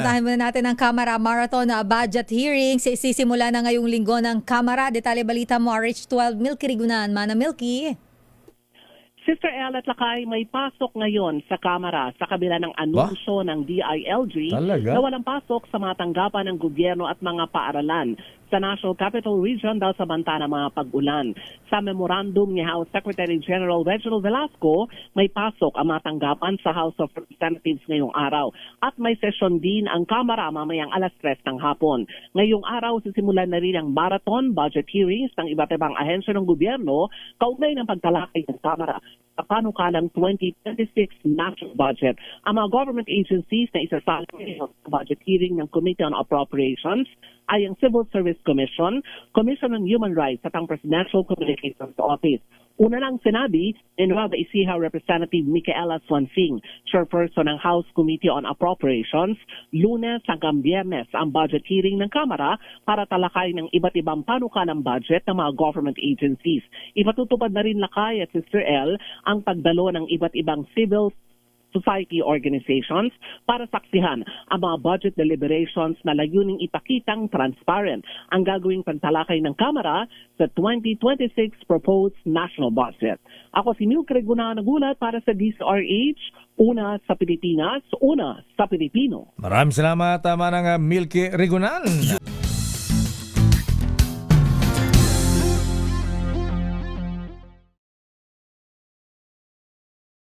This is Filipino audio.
Suportahan muna natin ang Kamara Marathon Budget Hearings. Sisimula na ngayong linggo ng Kamara. Detalye balita mo, RH12 Milky Rigunan. Mana Milky. Sister El at Lakay, may pasok ngayon sa Kamara sa kabila ng anunsyo ng DILG Talaga? na walang pasok sa mga tanggapan ng gobyerno at mga paaralan sa National Capital Region dahil sa banta ng mga pag-ulan. Sa memorandum ni House Secretary General Reginald Velasco, may pasok ang mga tanggapan sa House of Representatives ngayong araw. At may session din ang Kamara mamayang 3:00 ng hapon. Ngayong araw, sisimulan na rin ang marathon budget hearings ng iba't ibang ahensya ng gobyerno kaugnay ng pagtalakay ng Kamara sa panukalang 2026 national budget. Ang mga government agencies na isasali sa budget hearing ng Committee on Appropriations ay ang Civil Service Commission, Commission on Human Rights at ang Presidential Communications Office. Una lang sinabi ni Nueva Ecija Representative Micaela Swansing, chairperson ng House Committee on Appropriations, Lunes hanggang Biyernes ang budget hearing ng Kamara para talakay ng iba't ibang panukalang budget ng mga government agencies. Ipatutupad na rin Lakay at Sister L ang pagdalo ng iba't ibang civil society organizations para saksihan ang mga budget deliberations na layuning ipakitang transparent ang gagawing pantalakay ng Kamara sa 2026 proposed national budget. Ako si Milky Rigunan nagulat para sa DZRH, una sa Pilipinas, una sa Pilipino. Maraming salamat, Manang Milky Rigunan.